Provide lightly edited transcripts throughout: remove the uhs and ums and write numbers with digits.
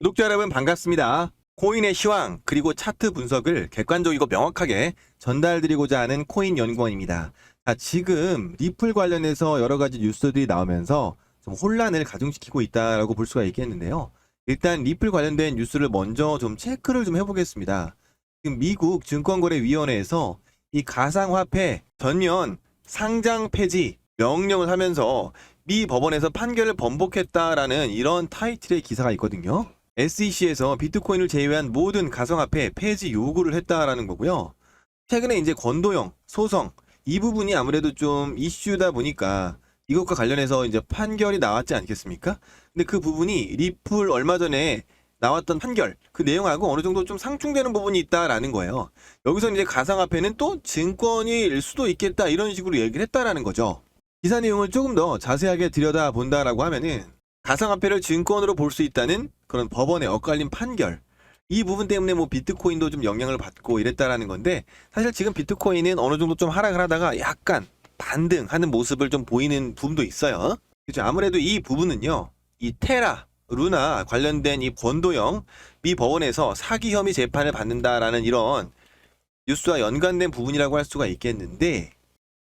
구독자 여러분 반갑습니다. 코인의 시황 그리고 차트 분석을 객관적이고 명확하게 전달드리고자 하는 코인연구원입니다. 자, 지금 리플 관련해서 여러 가지 뉴스들이 나오면서 좀 혼란을 가중시키고 있다라고 볼 수가 있겠는데요. 일단 리플 관련된 뉴스를 먼저 좀 체크를 좀 해보겠습니다. 지금 미국 증권거래위원회에서 이 가상화폐 전면 상장 폐지 명령을 하면서 미 법원에서 판결을 번복했다라는 이런 타이틀의 기사가 있거든요. SEC에서 비트코인을 제외한 모든 가상화폐 폐지 요구를 했다라는 거고요. 최근에 이제 건도형 소송 이 부분이 아무래도 좀 이슈다 보니까 이것과 관련해서 이제 판결이 나왔지 않겠습니까? 근데 그 부분이 리플 얼마 전에 나왔던 판결 그 내용하고 어느 정도 좀 상충되는 부분이 있다라는 거예요. 여기서 이제 가상화폐는 또 증권일 수도 있겠다 이런 식으로 얘기를 했다라는 거죠. 기사 내용을 조금 더 자세하게 들여다본다라고 하면은 가상화폐를 증권으로 볼 수 있다는 그런 법원의 엇갈린 판결 이 부분 때문에 뭐 비트코인도 좀 영향을 받고 이랬다라는 건데 사실 지금 비트코인은 어느 정도 좀 하락을 하다가 약간 반등하는 모습을 좀 보이는 부분도 있어요. 그렇죠. 아무래도 이 부분은요. 이 테라, 루나 관련된 이 권도형 미 법원에서 사기 혐의 재판을 받는다라는 이런 뉴스와 연관된 부분이라고 할 수가 있겠는데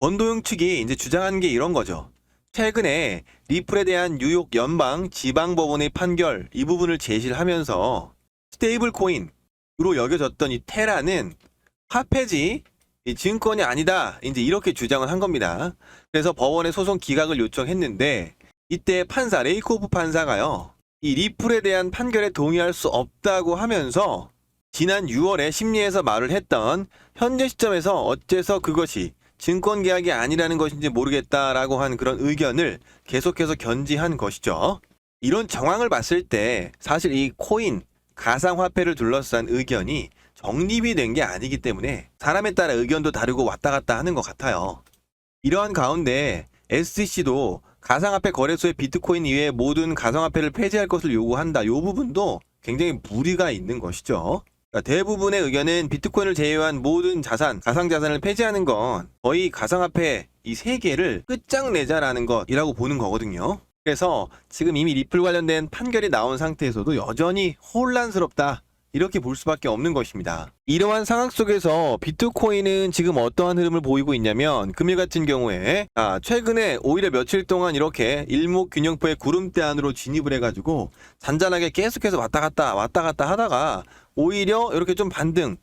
권도형 측이 이제 주장한 게 이런 거죠. 최근에 리플에 대한 뉴욕 연방 지방법원의 판결 이 부분을 제시를 하면서 스테이블 코인으로 여겨졌던 이 테라는 화폐지 이 증권이 아니다 이제 이렇게 주장을 한 겁니다. 그래서 법원에 소송 기각을 요청했는데 이때 판사 레이코프 판사가요 이 리플에 대한 판결에 동의할 수 없다고 하면서 지난 6월에 심리에서 말을 했던 현재 시점에서 어째서 그것이 증권 계약이 아니라는 것인지 모르겠다라고 한 그런 의견을 계속해서 견지한 것이죠. 이런 정황을 봤을 때 사실 이 코인, 가상화폐를 둘러싼 의견이 정립이 된 게 아니기 때문에 사람에 따라 의견도 다르고 왔다 갔다 하는 것 같아요. 이러한 가운데 SEC도 가상화폐 거래소의 비트코인 이외의 모든 가상화폐를 폐지할 것을 요구한다. 이 부분도 굉장히 무리가 있는 것이죠. 대부분의 의견은 비트코인을 제외한 모든 자산, 가상자산을 폐지하는 건 거의 가상화폐 이 세 개를 끝장내자라는 것이라고 보는 거거든요. 그래서 지금 이미 리플 관련된 판결이 나온 상태에서도 여전히 혼란스럽다. 이렇게 볼 수밖에 없는 것입니다. 이러한 상황 속에서 비트코인은 지금 어떠한 흐름을 보이고 있냐면 금일 같은 경우에 최근에 오히려 며칠 동안 이렇게 일목균형표의 구름대 안으로 진입을 해가지고 잔잔하게 계속해서 왔다 갔다 하다가 오히려 이렇게 좀 반등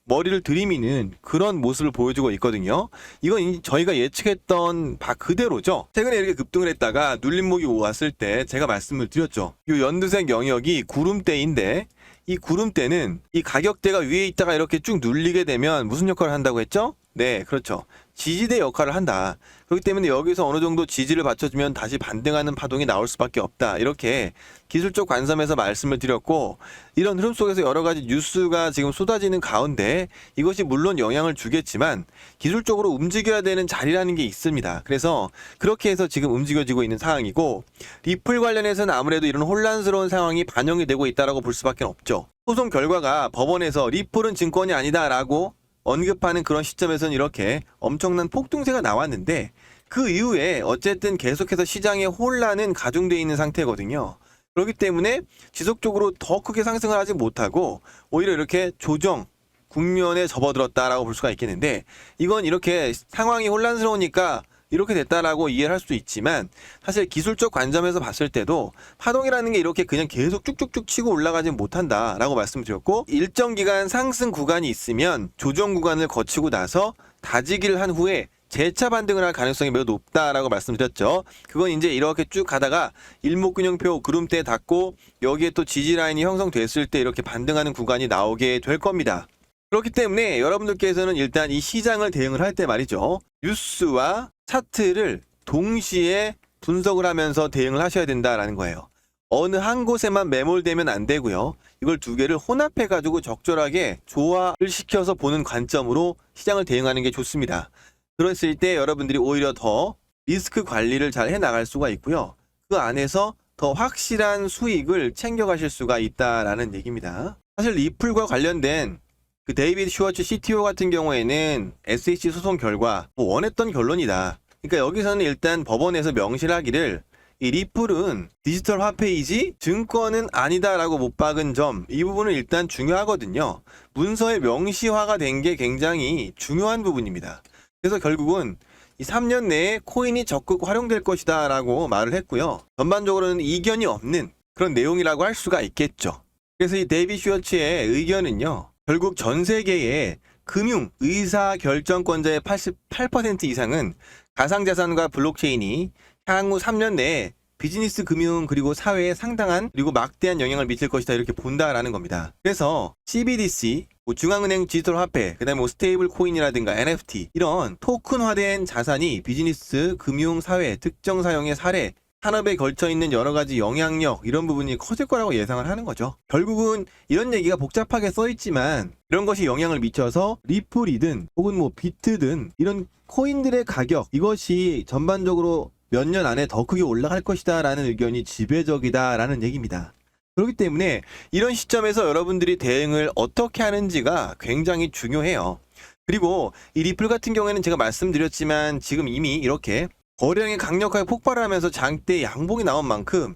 머리를 들이미는 그런 모습을 보여주고 있거든요. 이건 저희가 예측했던 바 그대로죠. 최근에 이렇게 급등을 했다가 눌림목이 왔을 때 제가 말씀을 드렸죠. 이 연두색 영역이 구름대인데 이 구름대는 이 가격대가 위에 있다가 이렇게 쭉 눌리게 되면 무슨 역할을 한다고 했죠? 네, 그렇죠. 지지대 역할을 한다. 그렇기 때문에 여기서 어느 정도 지지를 받쳐주면 다시 반등하는 파동이 나올 수밖에 없다. 이렇게 기술적 관점에서 말씀을 드렸고 이런 흐름 속에서 여러 가지 뉴스가 지금 쏟아지는 가운데 이것이 물론 영향을 주겠지만 기술적으로 움직여야 되는 자리라는 게 있습니다. 그래서 그렇게 해서 지금 움직여지고 있는 상황이고 리플 관련해서는 아무래도 이런 혼란스러운 상황이 반영이 되고 있다고 볼 수밖에 없죠. 소송 결과가 법원에서 리플은 증권이 아니다라고 언급하는 그런 시점에서는 이렇게 엄청난 폭등세가 나왔는데 그 이후에 어쨌든 계속해서 시장의 혼란은 가중되어 있는 상태거든요. 그렇기 때문에 지속적으로 더 크게 상승을 하지 못하고 오히려 이렇게 조정 국면에 접어들었다라고 볼 수가 있겠는데 이건 이렇게 상황이 혼란스러우니까 이렇게 됐다라고 이해를 할 수도 있지만 사실 기술적 관점에서 봤을 때도 파동이라는 게 이렇게 그냥 계속 쭉쭉쭉 치고 올라가지 못한다라고 말씀드렸고 일정 기간 상승 구간이 있으면 조정 구간을 거치고 나서 다지기를 한 후에 재차 반등을 할 가능성이 매우 높다라고 말씀드렸죠. 그건 이제 이렇게 쭉 가다가 일목균형표 구름대에 닿고 여기에 또 지지 라인이 형성됐을 때 이렇게 반등하는 구간이 나오게 될 겁니다. 그렇기 때문에 여러분들께서는 일단 이 시장을 대응을 할 때 말이죠. 뉴스와 차트를 동시에 분석을 하면서 대응을 하셔야 된다라는 거예요. 어느 한 곳에만 매몰되면 안 되고요. 이걸 두 개를 혼합해가지고 적절하게 조화를 시켜서 보는 관점으로 시장을 대응하는 게 좋습니다. 그랬을 때 여러분들이 오히려 더 리스크 관리를 잘 해나갈 수가 있고요. 그 안에서 더 확실한 수익을 챙겨가실 수가 있다라는 얘기입니다. 사실 리플과 관련된 그 데이비드 슈워츠 CTO 같은 경우에는 SEC 소송 결과 원했던 결론이다. 그러니까 여기서는 일단 법원에서 명시하기를 이 리플은 디지털 화폐이지 증권은 아니다라고 못 박은 점, 이 부분은 일단 중요하거든요. 문서에 명시화가 된 게 굉장히 중요한 부분입니다. 그래서 결국은 이 3년 내에 코인이 적극 활용될 것이다 라고 말을 했고요. 전반적으로는 이견이 없는 그런 내용이라고 할 수가 있겠죠. 그래서 이 데이빗 슈어츠의 의견은요, 결국 전 세계의 금융 의사결정권자의 88% 이상은 가상자산과 블록체인이 향후 3년 내에 비즈니스, 금융, 그리고 사회에 상당한 그리고 막대한 영향을 미칠 것이다, 이렇게 본다라는 겁니다. 그래서 CBDC, 중앙은행 디지털 화폐, 그 다음에 스테이블 코인이라든가 NFT, 이런 토큰화된 자산이 비즈니스, 금융, 사회, 특정 사용의 사례, 산업에 걸쳐 있는 여러 가지 영향력, 이런 부분이 커질 거라고 예상을 하는 거죠. 결국은 이런 얘기가 복잡하게 써 있지만 이런 것이 영향을 미쳐서 리플이든 혹은 뭐 비트든 이런 코인들의 가격, 이것이 전반적으로 몇 년 안에 더 크게 올라갈 것이다 라는 의견이 지배적이다 라는 얘기입니다. 그렇기 때문에 이런 시점에서 여러분들이 대응을 어떻게 하는지가 굉장히 중요해요. 그리고 이 리플 같은 경우에는 제가 말씀드렸지만 지금 이미 이렇게 거래량이 강력하게 폭발하면서 장대 양봉이 나온 만큼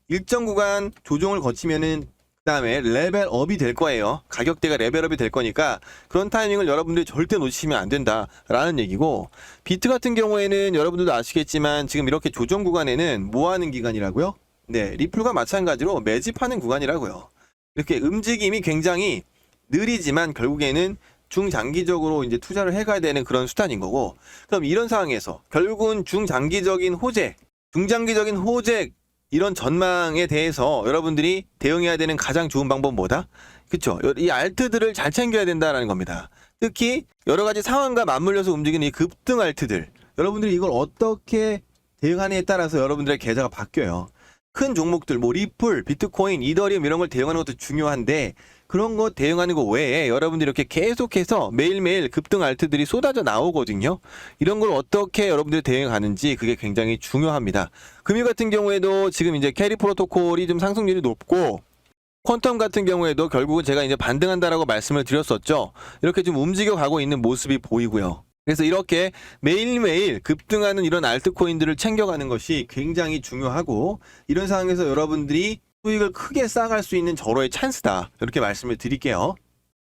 일정 구간 조정을 거치면은 그 다음에 레벨업이 될 거예요. 가격대가 레벨업이 될 거니까 그런 타이밍을 여러분들이 절대 놓치시면 안 된다라는 얘기고, 비트 같은 경우에는 여러분들도 아시겠지만 지금 이렇게 조정 구간에는 뭐 하는 기간이라고요? 네, 리플과 마찬가지로 매집하는 구간이라고요. 이렇게 움직임이 굉장히 느리지만 결국에는 중장기적으로 이제 투자를 해가야 되는 그런 수단인 거고, 그럼 이런 상황에서 결국은 중장기적인 호재, 중장기적인 호재, 이런 전망에 대해서 여러분들이 대응해야 되는 가장 좋은 방법은 뭐다? 그쵸? 이 알트들을 잘 챙겨야 된다는 겁니다. 특히 여러 가지 상황과 맞물려서 움직이는 이 급등 알트들, 여러분들이 이걸 어떻게 대응하느냐에 따라서 여러분들의 계좌가 바뀌어요. 큰 종목들, 뭐 리플, 비트코인, 이더리움 이런 걸 대응하는 것도 중요한데, 그런 거 대응하는 거 외에 여러분들이 이렇게 계속해서 매일매일 급등 알트들이 쏟아져 나오거든요. 이런 걸 어떻게 여러분들이 대응하는지 그게 굉장히 중요합니다. 금융 같은 경우에도 지금 이제 캐리 프로토콜이 좀 상승률이 높고, 퀀텀 같은 경우에도 결국은 제가 이제 반등한다라고 말씀을 드렸었죠. 이렇게 좀 움직여 가고 있는 모습이 보이고요. 그래서 이렇게 매일매일 급등하는 이런 알트코인들을 챙겨가는 것이 굉장히 중요하고, 이런 상황에서 여러분들이 수익을 크게 쌓아갈 수 있는 절호의 찬스다, 이렇게 말씀을 드릴게요.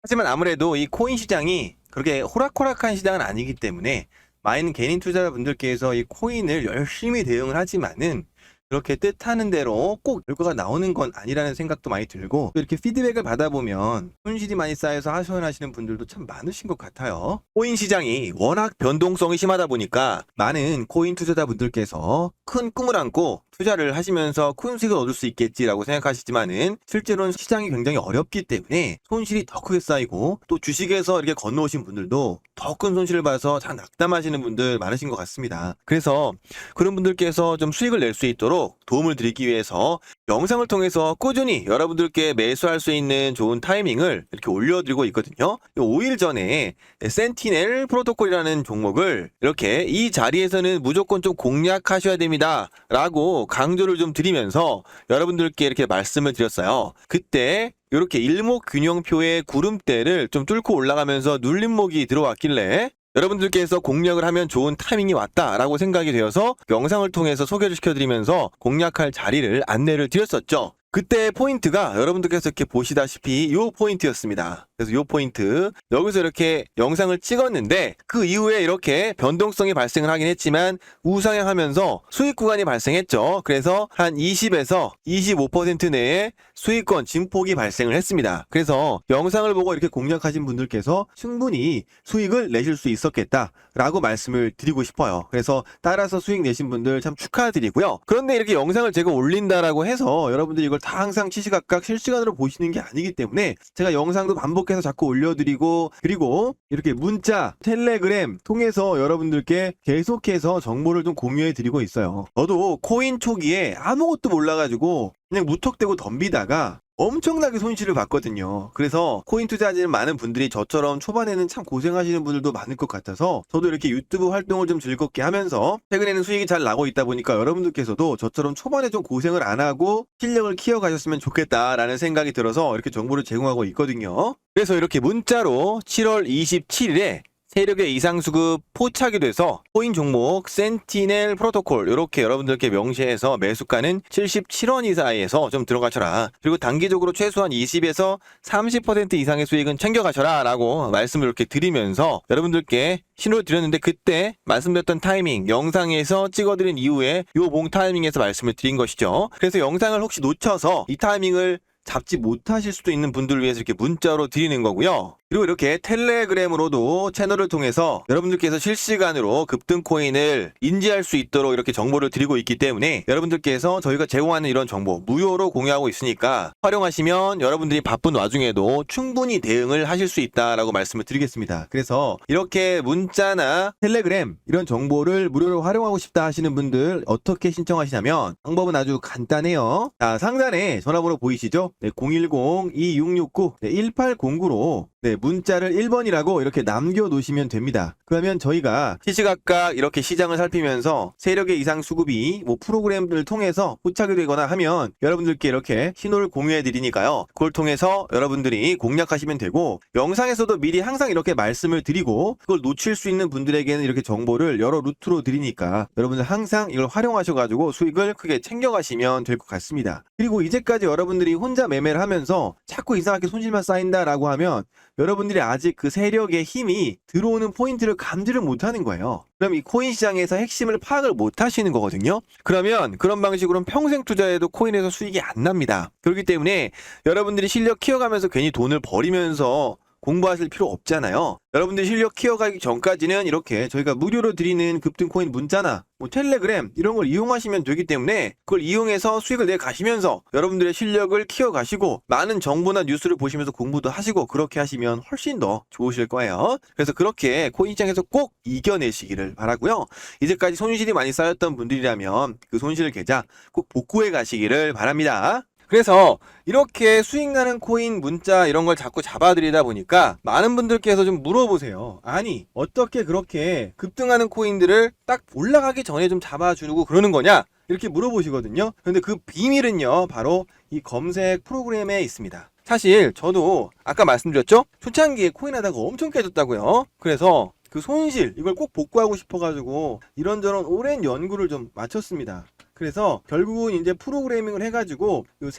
하지만 아무래도 이 코인 시장이 그렇게 호락호락한 시장은 아니기 때문에 많은 개인 투자자분들께서 이 코인을 열심히 대응을 하지만은 그렇게 뜻하는 대로 꼭 결과가 나오는 건 아니라는 생각도 많이 들고, 또 이렇게 피드백을 받아보면 손실이 많이 쌓여서 하소연하시는 분들도 참 많으신 것 같아요. 코인 시장이 워낙 변동성이 심하다 보니까 많은 코인 투자자분들께서 큰 꿈을 안고 투자를 하시면서 큰 수익을 얻을 수 있겠지라고 생각하시지만은 실제로는 시장이 굉장히 어렵기 때문에 손실이 더 크게 쌓이고, 또 주식에서 이렇게 건너오신 분들도 더 큰 손실을 봐서 다 낙담하시는 분들 많으신 것 같습니다. 그래서 그런 분들께서 좀 수익을 낼 수 있도록 도움을 드리기 위해서 영상을 통해서 꾸준히 여러분들께 매수할 수 있는 좋은 타이밍을 이렇게 올려드리고 있거든요. 5일 전에 센티넬 프로토콜이라는 종목을 이렇게 이 자리에서는 무조건 좀 공략하셔야 됩니다 라고 강조를 좀 드리면서 여러분들께 이렇게 말씀을 드렸어요. 그때 이렇게 일목균형표의 구름대를 좀 뚫고 올라가면서 눌림목이 들어왔길래 여러분들께서 공략을 하면 좋은 타이밍이 왔다라고 생각이 되어서 영상을 통해서 소개를 시켜드리면서 공략할 자리를 안내를 드렸었죠. 그때 포인트가 여러분들께서 이렇게 보시다시피 이 포인트였습니다. 그래서 이 포인트, 여기서 이렇게 영상을 찍었는데 그 이후에 이렇게 변동성이 발생을 하긴 했지만 우상향하면서 수익 구간이 발생했죠. 그래서 한 20에서 25% 내에 수익권 진폭이 발생을 했습니다. 그래서 영상을 보고 이렇게 공략하신 분들께서 충분히 수익을 내실 수 있었겠다라고 말씀을 드리고 싶어요. 그래서 따라서 수익 내신 분들 참 축하드리고요. 그런데 이렇게 영상을 제가 올린다라고 해서 여러분들이 이걸 다 항상 시시각각 실시간으로 보시는 게 아니기 때문에 제가 영상도 반복해서 자꾸 올려드리고, 그리고 이렇게 문자, 텔레그램 통해서 여러분들께 계속해서 정보를 좀 공유해 드리고 있어요. 저도 코인 초기에 아무것도 몰라가지고 그냥 무턱대고 덤비다가 엄청나게 손실을 봤거든요. 그래서 코인 투자하시는 많은 분들이 저처럼 초반에는 참 고생하시는 분들도 많을 것 같아서 저도 이렇게 유튜브 활동을 좀 즐겁게 하면서 최근에는 수익이 잘 나고 있다 보니까 여러분들께서도 저처럼 초반에 좀 고생을 안 하고 실력을 키워가셨으면 좋겠다라는 생각이 들어서 이렇게 정보를 제공하고 있거든요. 그래서 이렇게 문자로 7월 27일에 세력의 이상수급 포착이 돼서 코인 종목 센티넬 프로토콜 이렇게 여러분들께 명시해서 매수가는 77원 이하에서 좀 들어가셔라. 그리고 단기적으로 최소한 20에서 30% 이상의 수익은 챙겨가셔라 라고 말씀을 이렇게 드리면서 여러분들께 신호를 드렸는데, 그때 말씀드렸던 타이밍 영상에서 찍어드린 이후에 요 봉 타이밍에서 말씀을 드린 것이죠. 그래서 영상을 혹시 놓쳐서 이 타이밍을 잡지 못하실 수도 있는 분들을 위해서 이렇게 문자로 드리는 거고요. 그리고 이렇게 텔레그램으로도 채널을 통해서 여러분들께서 실시간으로 급등 코인을 인지할 수 있도록 이렇게 정보를 드리고 있기 때문에 여러분들께서 저희가 제공하는 이런 정보 무료로 공유하고 있으니까 활용하시면 여러분들이 바쁜 와중에도 충분히 대응을 하실 수 있다라고 말씀을 드리겠습니다. 그래서 이렇게 문자나 텔레그램 이런 정보를 무료로 활용하고 싶다 하시는 분들 어떻게 신청하시냐면 방법은 아주 간단해요. 자, 상단에 전화번호 보이시죠? 네, 010-2669-1809로 문자를 1번이라고 이렇게 남겨놓으시면 됩니다. 그러면 저희가 시시각각 이렇게 시장을 살피면서 세력의 이상 수급이 프로그램을 통해서 포착이 되거나 하면 여러분들께 이렇게 신호를 공유해 드리니까요. 그걸 통해서 여러분들이 공략하시면 되고, 영상에서도 미리 항상 이렇게 말씀을 드리고 그걸 놓칠 수 있는 분들에게는 이렇게 정보를 여러 루트로 드리니까 여러분들 항상 이걸 활용하셔가지고 수익을 크게 챙겨가시면 될 것 같습니다. 그리고 이제까지 여러분들이 혼자 매매를 하면서 자꾸 이상하게 손실만 쌓인다라고 하면 여러분들이 아직 그 세력의 힘이 들어오는 포인트를 감지를 못하는 거예요. 그럼 이 코인 시장에서 핵심을 파악을 못하시는 거거든요. 그러면 그런 방식으로는 평생 투자해도 코인에서 수익이 안 납니다. 그렇기 때문에 여러분들이 실력 키워가면서 괜히 돈을 버리면서 공부하실 필요 없잖아요. 여러분들 실력 키워가기 전까지는 이렇게 저희가 무료로 드리는 급등코인 문자나 텔레그램 이런 걸 이용하시면 되기 때문에 그걸 이용해서 수익을 내 가시면서 여러분들의 실력을 키워가시고 많은 정보나 뉴스를 보시면서 공부도 하시고 그렇게 하시면 훨씬 더 좋으실 거예요. 그래서 그렇게 코인 시장에서 꼭 이겨내시기를 바라고요. 이제까지 손실이 많이 쌓였던 분들이라면 그 손실 계좌 꼭 복구해 가시기를 바랍니다. 그래서 이렇게 수익나는 코인 문자 이런 걸 자꾸 잡아드리다 보니까 많은 분들께서 좀 물어보세요. 아니 어떻게 그렇게 급등하는 코인들을 딱 올라가기 전에 좀 잡아주고 그러는 거냐 이렇게 물어보시거든요. 근데 그 비밀은요 바로 이 검색 프로그램에 있습니다. 사실 저도 아까 말씀드렸죠? 초창기에 코인 하다가 엄청 깨졌다고요. 그래서 그 손실 이걸 꼭 복구하고 싶어가지고 이런저런 오랜 연구를 좀 마쳤습니다. 그래서 결국은 이제 프로그래밍을 해가지고 요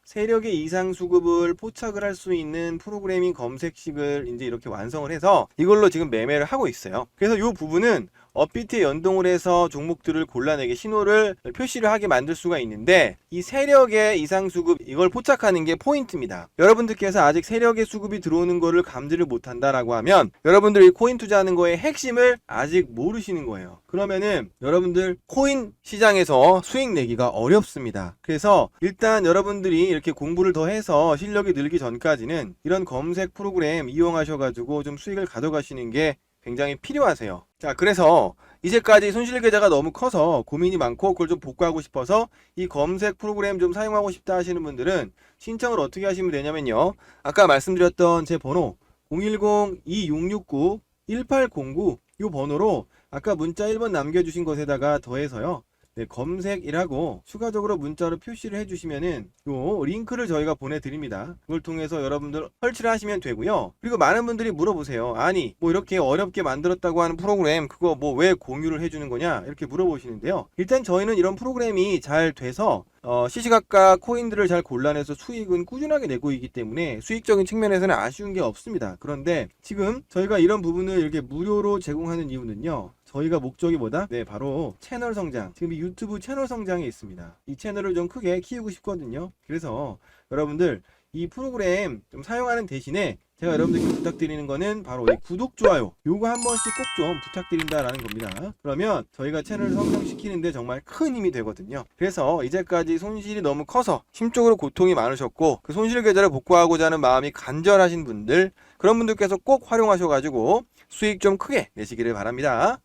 세력의 이상 수급을 포착을 할 수 있는 프로그래밍 검색식을 이제 이렇게 완성을 해서 이걸로 지금 매매를 하고 있어요. 그래서 요 부분은 업비트에 연동을 해서 종목들을 골라내게 신호를 표시를 하게 만들 수가 있는데, 이 세력의 이상 수급 이걸 포착하는 게 포인트입니다. 여러분들께서 아직 세력의 수급이 들어오는 거를 감지를 못한다라고 하면 여러분들이 코인 투자하는 거의 핵심을 아직 모르시는 거예요. 그러면은 여러분들 코인 시장에서 수익 내기가 어렵습니다. 그래서 일단 여러분들이 이렇게 공부를 더 해서 실력이 늘기 전까지는 이런 검색 프로그램 이용하셔가지고 좀 수익을 가져가시는 게 굉장히 필요하세요. 자, 그래서 이제까지 손실 계좌가 너무 커서 고민이 많고 그걸 좀 복구하고 싶어서 이 검색 프로그램 좀 사용하고 싶다 하시는 분들은 신청을 어떻게 하시면 되냐면요, 아까 말씀드렸던 제 번호 010-2669-1809 이 번호로 아까 문자 1번 남겨주신 것에다가 더해서요 검색이라고 추가적으로 문자로 표시를 해주시면은 요 링크를 저희가 보내드립니다. 그걸 통해서 여러분들 설치를 하시면 되고요. 그리고 많은 분들이 물어보세요. 아니 이렇게 어렵게 만들었다고 하는 프로그램 그거 왜 공유를 해주는 거냐 이렇게 물어보시는데요. 일단 저희는 이런 프로그램이 잘 돼서 시시각각 코인들을 잘 골라내서 수익은 꾸준하게 내고 있기 때문에 수익적인 측면에서는 아쉬운 게 없습니다. 그런데 지금 저희가 이런 부분을 이렇게 무료로 제공하는 이유는요, 저희가 목적이 뭐다? 바로 채널 성장. 지금 이 유튜브 채널 성장에 있습니다. 이 채널을 좀 크게 키우고 싶거든요. 그래서 여러분들 이 프로그램 좀 사용하는 대신에 제가 여러분들께 부탁드리는 거는 바로 이 구독, 좋아요 요거 한 번씩 꼭 좀 부탁드린다라는 겁니다. 그러면 저희가 채널을 성장시키는데 정말 큰 힘이 되거든요. 그래서 이제까지 손실이 너무 커서 심적으로 고통이 많으셨고 그 손실 계좌를 복구하고자 하는 마음이 간절하신 분들, 그런 분들께서 꼭 활용하셔가지고 수익 좀 크게 내시기를 바랍니다.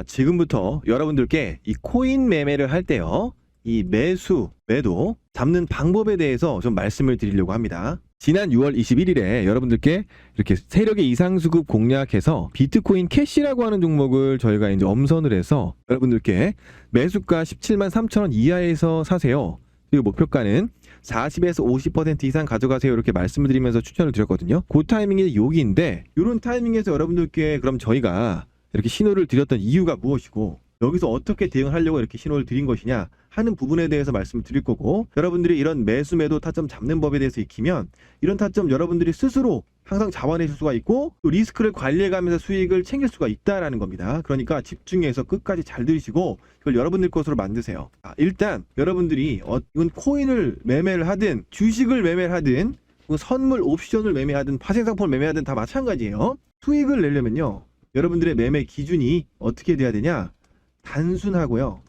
지금부터 여러분들께 이 코인 매매를 할 때요, 이 매수, 매도 잡는 방법에 대해서 좀 말씀을 드리려고 합니다. 지난 6월 21일에 여러분들께 이렇게 세력의 이상수급 공략해서 비트코인 캐시라고 하는 종목을 저희가 이제 엄선을 해서 여러분들께 매수가 17만 3천 원 이하에서 사세요 그리고 목표가는 40에서 50% 이상 가져가세요. 이렇게 말씀을 드리면서 추천을 드렸거든요. 그 타이밍이 여기인데 이런 타이밍에서 여러분들께 그럼 저희가 이렇게 신호를 드렸던 이유가 무엇이고 여기서 어떻게 대응을 하려고 이렇게 신호를 드린 것이냐 하는 부분에 대해서 말씀을 드릴 거고, 여러분들이 이런 매수 매도 타점 잡는 법에 대해서 익히면 이런 타점 여러분들이 스스로 항상 잡아내실 수가 있고 또 리스크를 관리해가면서 수익을 챙길 수가 있다라는 겁니다. 그러니까 집중해서 끝까지 잘 들으시고 이걸 여러분들 것으로 만드세요. 일단 여러분들이 이건 코인을 매매를 하든 주식을 매매를 하든 선물 옵션을 매매하든 파생상품을 매매하든 다 마찬가지예요. 수익을 내려면요, 여러분들의 매매 기준이 어떻게 돼야 되냐? 단순하고요,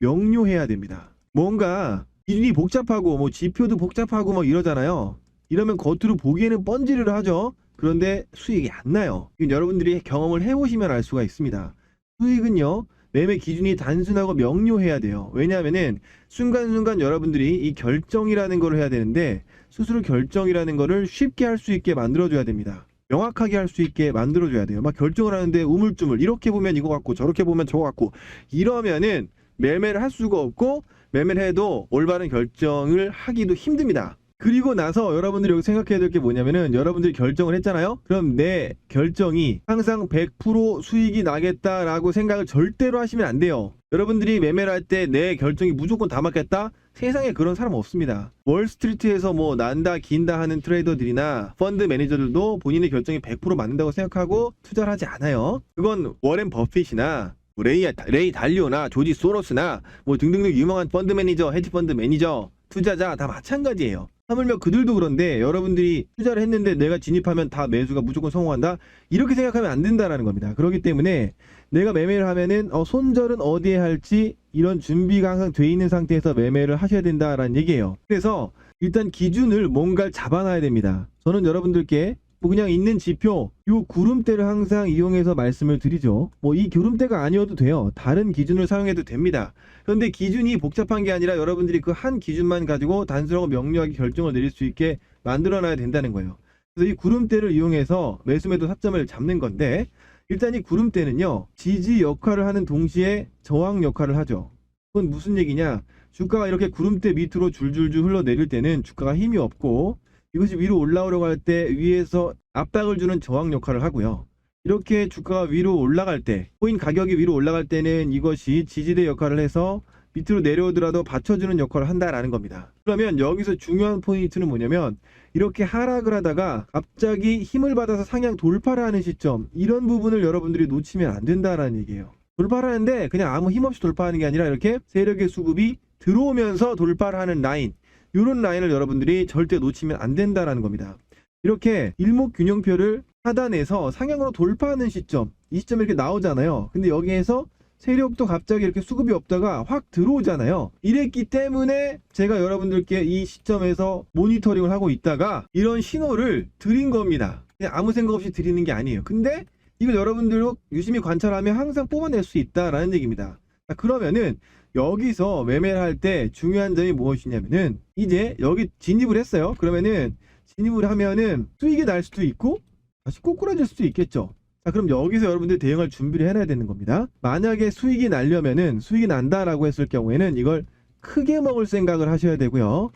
명료해야 됩니다. 뭔가 기준이 복잡하고 뭐 지표도 복잡하고 뭐 이러잖아요. 이러면 겉으로 보기에는 번지르르 하죠. 그런데 수익이 안 나요. 이건 여러분들이 경험을 해보시면 알 수가 있습니다. 수익은요, 매매 기준이 단순하고 명료해야 돼요. 왜냐하면은 순간순간 여러분들이 이 결정이라는 걸 해야 되는데 스스로 결정이라는 거를 쉽게 할 수 있게 만들어줘야 됩니다. 명확하게 할 수 있게 만들어줘야 돼요. 막 결정을 하는데 우물쭈물 이렇게 보면 이거 같고 저렇게 보면 저거 같고 이러면은 매매를 할 수가 없고 매매를 해도 올바른 결정을 하기도 힘듭니다. 그리고 나서 여러분들이 여기 생각해야 될 게 뭐냐면은 여러분들이 결정을 했잖아요. 그럼 내 결정이 항상 100% 수익이 나겠다라고 생각을 절대로 하시면 안 돼요. 여러분들이 매매를 할 때 내 결정이 무조건 다 맞겠다? 세상에 그런 사람 없습니다. 월스트리트에서 뭐 난다 긴다 하는 트레이더들이나 펀드 매니저들도 본인의 결정이 100% 맞는다고 생각하고 투자를 하지 않아요. 그건 워렌 버핏이나 레이 달리오나 조지 소로스나 뭐 등등등 유명한 펀드 매니저, 헤지펀드 매니저, 투자자 다 마찬가지예요. 하물며 그들도 그런데 여러분들이 투자를 했는데 내가 진입하면 다 매수가 무조건 성공한다? 이렇게 생각하면 안 된다는 겁니다. 그렇기 때문에 내가 매매를 하면은 손절은 어디에 할지 이런 준비가 항상 돼 있는 상태에서 매매를 하셔야 된다라는 얘기예요. 그래서 일단 기준을 뭔가를 잡아놔야 됩니다. 저는 여러분들께 뭐 그냥 있는 지표, 요 구름대를 항상 이용해서 말씀을 드리죠. 뭐 이 구름대가 아니어도 돼요. 다른 기준을 사용해도 됩니다. 그런데 기준이 복잡한 게 아니라 여러분들이 그 한 기준만 가지고 단순하고 명료하게 결정을 내릴 수 있게 만들어놔야 된다는 거예요. 그래서 이 구름대를 이용해서 매수매도 타점을 잡는 건데, 일단 이 구름대는요, 지지 역할을 하는 동시에 저항 역할을 하죠. 그건 무슨 얘기냐? 주가가 이렇게 구름대 밑으로 줄줄줄 흘러내릴 때는 주가가 힘이 없고 이것이 위로 올라오려고 할 때 위에서 압박을 주는 저항 역할을 하고요. 이렇게 주가가 위로 올라갈 때, 코인 가격이 위로 올라갈 때는 이것이 지지대 역할을 해서 밑으로 내려오더라도 받쳐주는 역할을 한다라는 겁니다. 그러면 여기서 중요한 포인트는 뭐냐면 이렇게 하락을 하다가 갑자기 힘을 받아서 상향 돌파를 하는 시점, 이런 부분을 여러분들이 놓치면 안 된다라는 얘기예요. 돌파를 하는데 그냥 아무 힘 없이 돌파하는 게 아니라 이렇게 세력의 수급이 들어오면서 돌파를 하는 라인, 이런 라인을 여러분들이 절대 놓치면 안 된다라는 겁니다. 이렇게 일목균형표를 하단에서 상향으로 돌파하는 시점, 이 시점에 이렇게 나오잖아요. 근데 여기에서 세력도 갑자기 이렇게 수급이 없다가 확 들어오잖아요. 이랬기 때문에 제가 여러분들께 이 시점에서 모니터링을 하고 있다가 이런 신호를 드린 겁니다. 그냥 아무 생각 없이 드리는 게 아니에요. 근데 이걸 여러분들도 유심히 관찰하면 항상 뽑아낼 수 있다라는 얘기입니다. 자, 그러면은 여기서 매매를 할 때 중요한 점이 무엇이냐면은 이제 여기 진입을 했어요. 그러면은 진입을 하면은 수익이 날 수도 있고 다시 꼬꾸라질 수도 있겠죠. 자, 그럼 여기서 여러분들 대응할 준비를 해놔야 되는 겁니다. 만약에 수익이 나려면은 수익이 난다라고 했을 경우에는 이걸 크게 먹을 생각을 하셔야 되고요.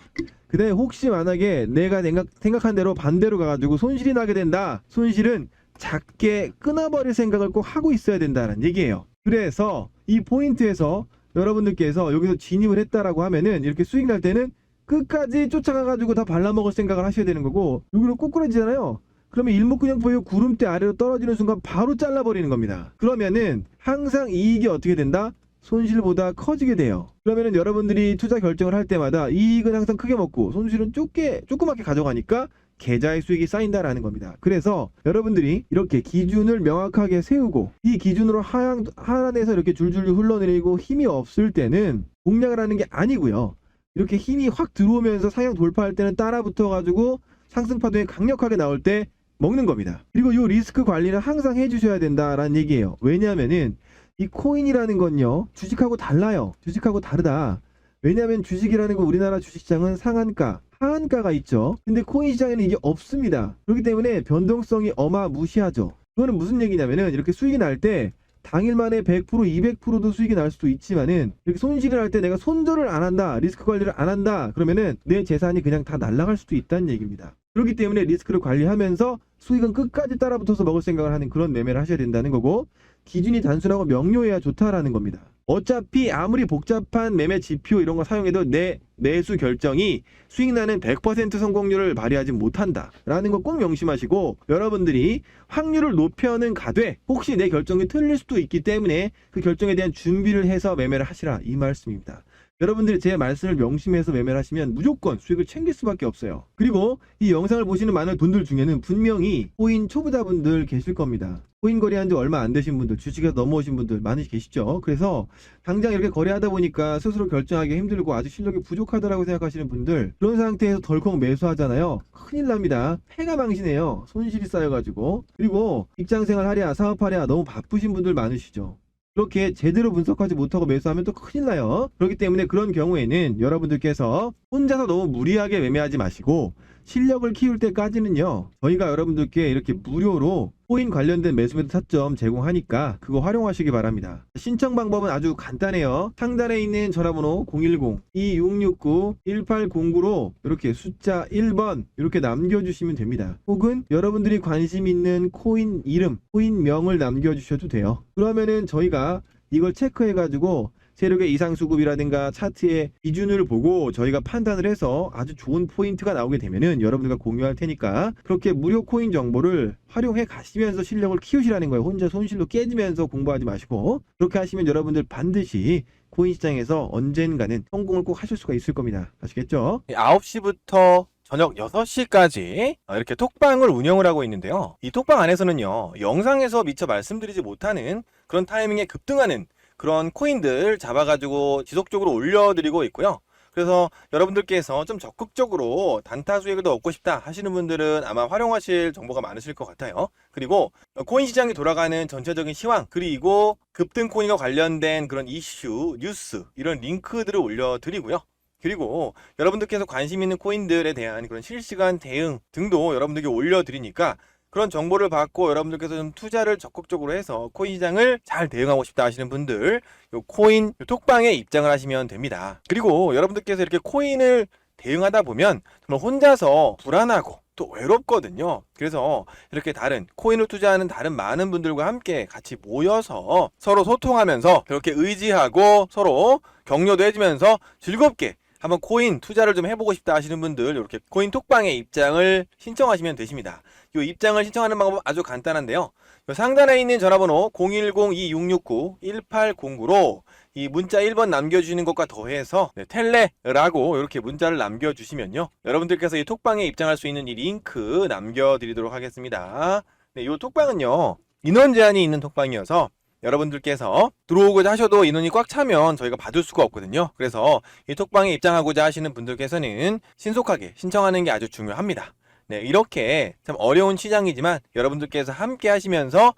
그 다음에 혹시 만약에 내가 생각한 대로 반대로 가가지고 손실이 나게 된다. 손실은 작게 끊어버릴 생각을 꼭 하고 있어야 된다는 얘기예요. 그래서 이 포인트에서 여러분들께서 여기서 진입을 했다라고 하면은 이렇게 수익 날 때는 끝까지 쫓아가가지고 다 발라먹을 생각을 하셔야 되는 거고, 여기로 꼬꾸라지잖아요. 그러면 일목균형표의 구름대 아래로 떨어지는 순간 바로 잘라버리는 겁니다. 그러면은 항상 이익이 어떻게 된다? 손실보다 커지게 돼요. 그러면은 여러분들이 투자 결정을 할 때마다 이익은 항상 크게 먹고 손실은 조그맣게 가져가니까 계좌의 수익이 쌓인다라는 겁니다. 그래서 여러분들이 이렇게 기준을 명확하게 세우고 이 기준으로 하단에서 이렇게 줄줄줄 흘러내리고 힘이 없을 때는 공략을 하는 게 아니고요. 이렇게 힘이 확 들어오면서 상향 돌파할 때는 따라 붙어가지고 상승파동이 강력하게 나올 때 먹는 겁니다. 그리고 이 리스크 관리는 항상 해주셔야 된다라는 얘기예요. 왜냐하면은 이 코인이라는 건요, 주식하고 달라요. 주식하고 다르다. 왜냐하면 주식이라는 건 우리나라 주식시장은 상한가, 하한가가 있죠. 근데 코인 시장에는 이게 없습니다. 그렇기 때문에 변동성이 어마무시하죠. 이거는 무슨 얘기냐면은 이렇게 수익이 날 때 당일 만에 100%, 200%도 수익이 날 수도 있지만은 이렇게 손실을 할 때 내가 손절을 안 한다, 리스크 관리를 안 한다, 그러면은 내 재산이 그냥 다 날아갈 수도 있다는 얘기입니다. 그렇기 때문에 리스크를 관리하면서 수익은 끝까지 따라붙어서 먹을 생각을 하는 그런 매매를 하셔야 된다는 거고, 기준이 단순하고 명료해야 좋다라는 겁니다. 어차피 아무리 복잡한 매매 지표 이런 거 사용해도 내 매수 결정이 수익 나는 100% 성공률을 발휘하지 못한다 라는 거 꼭 명심하시고, 여러분들이 확률을 높여는 가되 혹시 내 결정이 틀릴 수도 있기 때문에 그 결정에 대한 준비를 해서 매매를 하시라, 이 말씀입니다. 여러분들이 제 말씀을 명심해서 매매를 하시면 무조건 수익을 챙길 수밖에 없어요. 그리고 이 영상을 보시는 많은 분들 중에는 분명히 코인 초보자분들 계실 겁니다. 코인 거래한 지 얼마 안 되신 분들, 주식에서 넘어오신 분들 많이 계시죠. 그래서 당장 이렇게 거래하다 보니까 스스로 결정하기 힘들고 아직 실력이 부족하다라고 생각하시는 분들, 그런 상태에서 덜컥 매수하잖아요. 큰일 납니다. 패가 망신해요. 손실이 쌓여가지고. 그리고 직장생활 하랴 사업하랴 너무 바쁘신 분들 많으시죠. 그렇게 제대로 분석하지 못하고 매수하면 또 큰일 나요. 그렇기 때문에 그런 경우에는 여러분들께서 혼자서 너무 무리하게 매매하지 마시고, 실력을 키울 때까지는요, 저희가 여러분들께 이렇게 무료로 코인 관련된 매수매도 타점 제공하니까 그거 활용하시기 바랍니다. 신청 방법은 아주 간단해요. 상단에 있는 전화번호 010-2669-1809로 이렇게 숫자 1번 이렇게 남겨주시면 됩니다. 혹은 여러분들이 관심 있는 코인 이름, 코인명을 남겨주셔도 돼요. 그러면은 저희가 이걸 체크해가지고 세력의 이상수급이라든가 차트의 기준을 보고 저희가 판단을 해서 아주 좋은 포인트가 나오게 되면은 여러분들과 공유할 테니까, 그렇게 무료 코인 정보를 활용해 가시면서 실력을 키우시라는 거예요. 혼자 손실로 깨지면서 공부하지 마시고, 그렇게 하시면 여러분들 반드시 코인 시장에서 언젠가는 성공을 꼭 하실 수가 있을 겁니다. 아시겠죠? 9시부터 저녁 6시까지 이렇게 톡방을 운영을 하고 있는데요. 이 톡방 안에서는요, 영상에서 미처 말씀드리지 못하는 그런 타이밍에 급등하는 그런 코인들 잡아가지고 지속적으로 올려드리고 있고요. 그래서 여러분들께서 좀 적극적으로 단타 수익을 더 얻고 싶다 하시는 분들은 아마 활용하실 정보가 많으실 것 같아요. 그리고 코인 시장이 돌아가는 전체적인 시황, 그리고 급등 코인과 관련된 그런 이슈, 뉴스, 이런 링크들을 올려드리고요. 그리고 여러분들께서 관심 있는 코인들에 대한 그런 실시간 대응 등도 여러분들께 올려드리니까, 그런 정보를 받고 여러분들께서 좀 투자를 적극적으로 해서 코인 시장을 잘 대응하고 싶다 하시는 분들, 요 코인 톡방에 입장을 하시면 됩니다. 그리고 여러분들께서 이렇게 코인을 대응하다 보면 정말 혼자서 불안하고 또 외롭거든요. 그래서 이렇게 다른 코인을 투자하는 다른 많은 분들과 함께 같이 모여서 서로 소통하면서 그렇게 의지하고 서로 격려도 해주면서 즐겁게 한번 코인 투자를 좀 해보고 싶다 하시는 분들, 이렇게 코인 톡방에 입장을 신청하시면 되십니다. 이 입장을 신청하는 방법은 아주 간단한데요. 상단에 있는 전화번호 010-2669-1809로 이 문자 1번 남겨주시는 것과 더해서 텔레라고 이렇게 문자를 남겨주시면요, 여러분들께서 이 톡방에 입장할 수 있는 이 링크 남겨드리도록 하겠습니다. 이 톡방은요, 인원 제한이 있는 톡방이어서 여러분들께서 들어오고자 하셔도 인원이 꽉 차면 저희가 받을 수가 없거든요. 그래서 이 톡방에 입장하고자 하시는 분들께서는 신속하게 신청하는 게 아주 중요합니다. 네, 이렇게 참 어려운 시장이지만 여러분들께서 함께 하시면서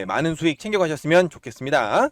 많은 수익 챙겨가셨으면 좋겠습니다.